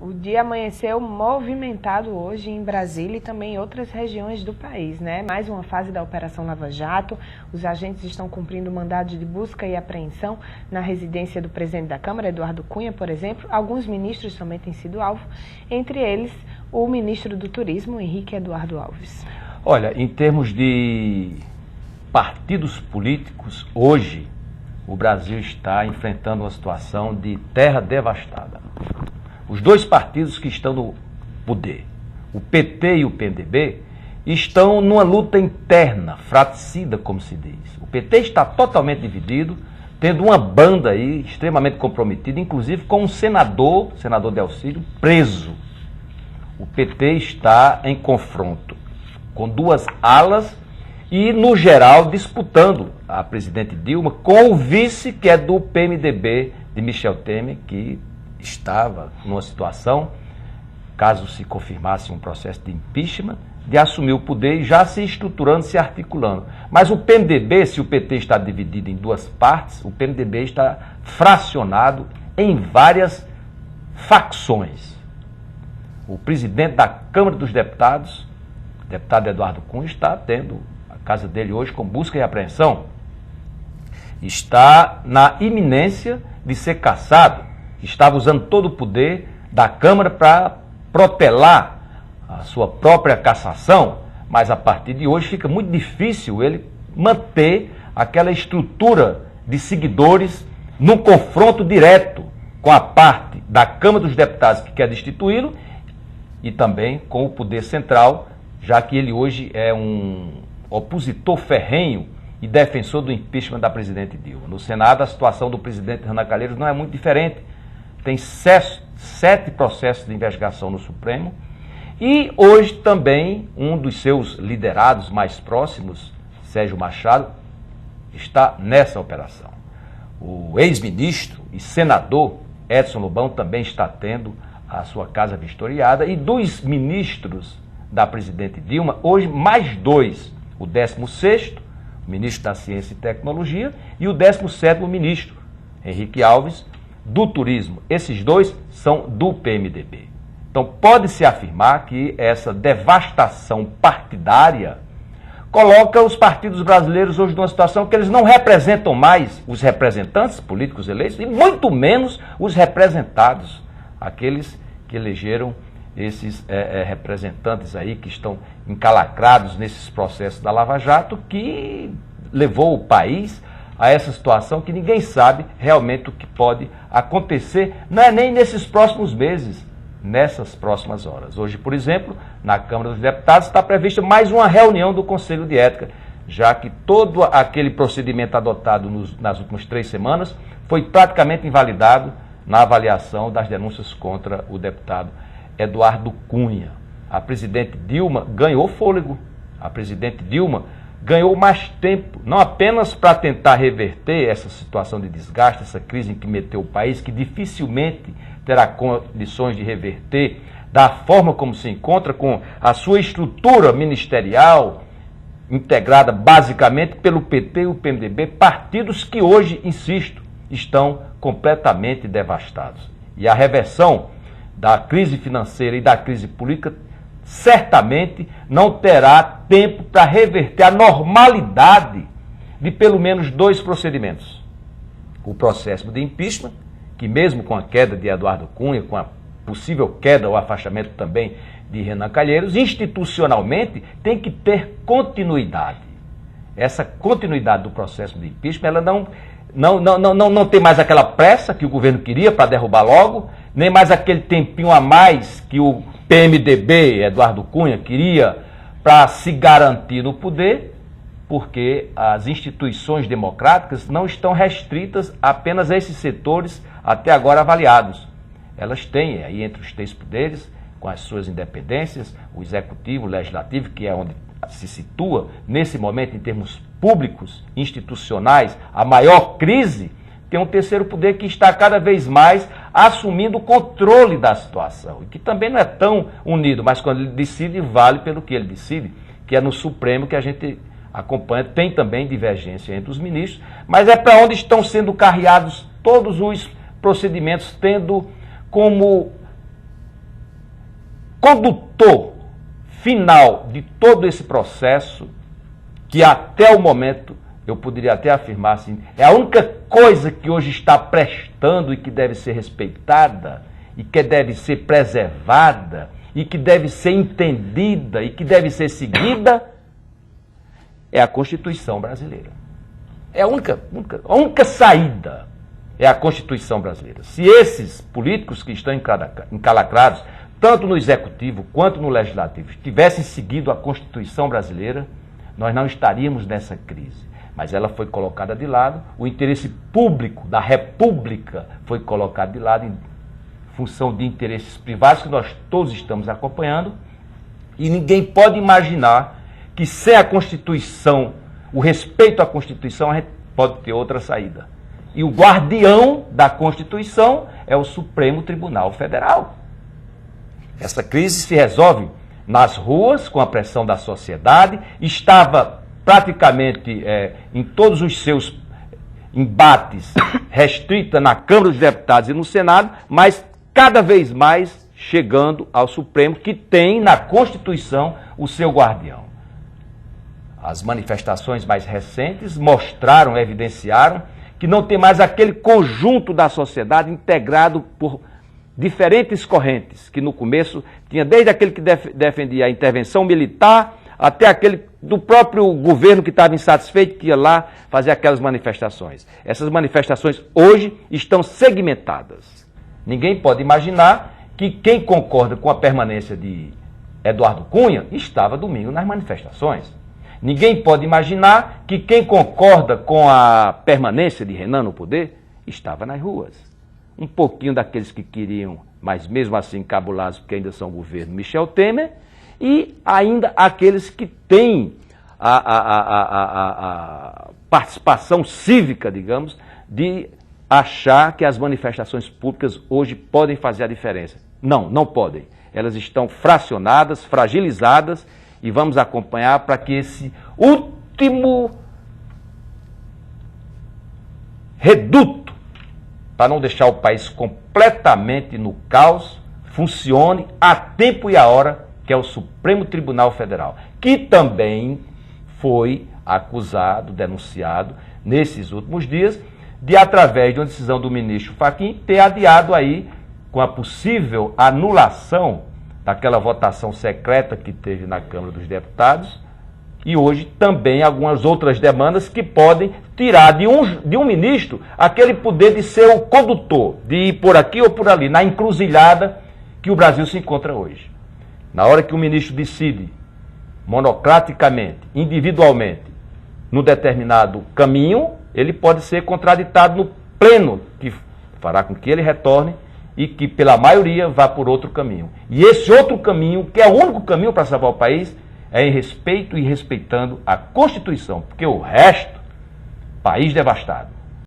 O dia amanheceu movimentado hoje em Brasília e também em outras regiões do país, né? Mais uma fase da Operação Lava Jato. Os agentes estão cumprindo mandados de busca e apreensão na residência do presidente da Câmara, Eduardo Cunha, por exemplo. Alguns ministros também têm sido alvo, entre eles o ministro do Turismo, Henrique Eduardo Alves. Olha, em termos de partidos políticos, hoje o Brasil está enfrentando uma situação de terra devastada. Os dois partidos que estão no poder, o PT e o PMDB, estão numa luta interna, fratricida, como se diz. O PT está totalmente dividido, tendo uma banda aí extremamente comprometida, inclusive com um senador Delcídio, preso. O PT está em confronto com duas alas e, no geral, disputando a presidente Dilma com o vice, que é do PMDB, de Michel Temer, que estava numa situação, caso se confirmasse um processo de impeachment, de assumir o poder e já se estruturando, se articulando. Mas o PMDB, se o PT está dividido em duas partes, o PMDB está fracionado em várias facções. O presidente da Câmara dos Deputados, o deputado Eduardo Cunha, está tendo a casa dele hoje com busca e apreensão. Está na iminência de ser cassado. Estava usando todo o poder da Câmara para protelar a sua própria cassação, mas a partir de hoje fica muito difícil ele manter aquela estrutura de seguidores num confronto direto com a parte da Câmara dos Deputados que quer destituí-lo e também com o poder central, já que ele hoje é um opositor ferrenho e defensor do impeachment da presidente Dilma. No Senado, a situação do presidente Renan Calheiros não é muito diferente. Tem 7 processos de investigação no Supremo e hoje também um dos seus liderados mais próximos, Sérgio Machado, está nessa operação. O ex-ministro e senador Edson Lobão também está tendo a sua casa vistoriada e dos ministros da presidente Dilma, hoje mais 2, o 16º, ministro da Ciência e Tecnologia, e o 17º ministro, Henrique Alves, do Turismo. Esses dois são do PMDB. Então pode-se afirmar que essa devastação partidária coloca os partidos brasileiros hoje numa situação que eles não representam mais os representantes políticos eleitos e muito menos os representados, aqueles que elegeram esses representantes aí que estão encalacrados nesses processos da Lava Jato, que levou o país a essa situação que ninguém sabe realmente o que pode acontecer, não é nem nesses próximos meses, nessas próximas horas. Hoje, por exemplo, na Câmara dos Deputados está prevista mais uma reunião do Conselho de Ética, já que todo aquele procedimento adotado nas últimas 3 semanas foi praticamente invalidado na avaliação das denúncias contra o deputado Eduardo Cunha. A presidente Dilma ganhou fôlego, a presidente Dilma ganhou mais tempo, não apenas para tentar reverter essa situação de desgaste, essa crise em que meteu o país, que dificilmente terá condições de reverter da forma como se encontra, com a sua estrutura ministerial, integrada basicamente pelo PT e o PMDB, partidos que hoje, insisto, estão completamente devastados. E a reversão da crise financeira e da crise política certamente não terá tempo para reverter a normalidade de pelo menos 2 procedimentos. O processo de impeachment, que mesmo com a queda de Eduardo Cunha, com a possível queda ou afastamento também de Renan Calheiros, institucionalmente tem que ter continuidade. Essa continuidade do processo de impeachment, ela não tem mais aquela pressa que o governo queria para derrubar logo, nem mais aquele tempinho a mais que o PMDB, Eduardo Cunha, queria para se garantir no poder, porque as instituições democráticas não estão restritas apenas a esses setores até agora avaliados. Elas têm aí entre os 3 poderes, com as suas independências, o executivo, o legislativo, que é onde se situa nesse momento em termos públicos, institucionais, a maior crise, tem um 3º poder que está cada vez mais assumindo o controle da situação, e que também não é tão unido, mas quando ele decide, vale pelo que ele decide, que é no Supremo que a gente acompanha, tem também divergência entre os ministros, mas é para onde estão sendo carreados todos os procedimentos, tendo como condutor final de todo esse processo, que até o momento eu poderia até afirmar assim, é a única coisa que hoje está prestando e que deve ser respeitada, e que deve ser preservada, e que deve ser entendida, e que deve ser seguida, é a Constituição brasileira. É a única saída é a Constituição brasileira. Se esses políticos que estão encalacrados, tanto no Executivo quanto no Legislativo, tivessem seguido a Constituição brasileira, nós não estaríamos nessa crise. Mas ela foi colocada de lado, o interesse público da República foi colocado de lado em função de interesses privados que nós todos estamos acompanhando, e ninguém pode imaginar que sem a Constituição, o respeito à Constituição, a gente pode ter outra saída. E o guardião da Constituição é o Supremo Tribunal Federal. Essa crise se resolve nas ruas, com a pressão da sociedade, estava praticamente em todos os seus embates restrita na Câmara dos Deputados e no Senado, mas cada vez mais chegando ao Supremo, que tem na Constituição o seu guardião. As manifestações mais recentes mostraram, evidenciaram, que não tem mais aquele conjunto da sociedade integrado por diferentes correntes, que no começo tinha desde aquele que defendia a intervenção militar, até aquele do próprio governo que estava insatisfeito, que ia lá fazer aquelas manifestações. Essas manifestações hoje estão segmentadas. Ninguém pode imaginar que quem concorda com a permanência de Eduardo Cunha estava domingo nas manifestações. Ninguém pode imaginar que quem concorda com a permanência de Renan no poder estava nas ruas. Um pouquinho daqueles que queriam, mas mesmo assim encabulados, porque ainda são governo Michel Temer, e ainda aqueles que têm a participação cívica, digamos, de achar que as manifestações públicas hoje podem fazer a diferença. Não, não podem. Elas estão fracionadas, fragilizadas, e vamos acompanhar para que esse último reduto, para não deixar o país completamente no caos, funcione a tempo e a hora, que é o Supremo Tribunal Federal, que também foi acusado, denunciado, nesses últimos dias, de, através de uma decisão do ministro Fachin, ter adiado aí, com a possível anulação daquela votação secreta que teve na Câmara dos Deputados, e hoje também algumas outras demandas que podem tirar de um ministro aquele poder de ser o condutor, de ir por aqui ou por ali, na encruzilhada que o Brasil se encontra hoje. Na hora que o ministro decide, monocraticamente, individualmente, num determinado caminho, ele pode ser contraditado no pleno, que fará com que ele retorne e que, pela maioria, vá por outro caminho. E esse outro caminho, que é o único caminho para salvar o país, é em respeito e respeitando a Constituição, porque o resto, país devastado.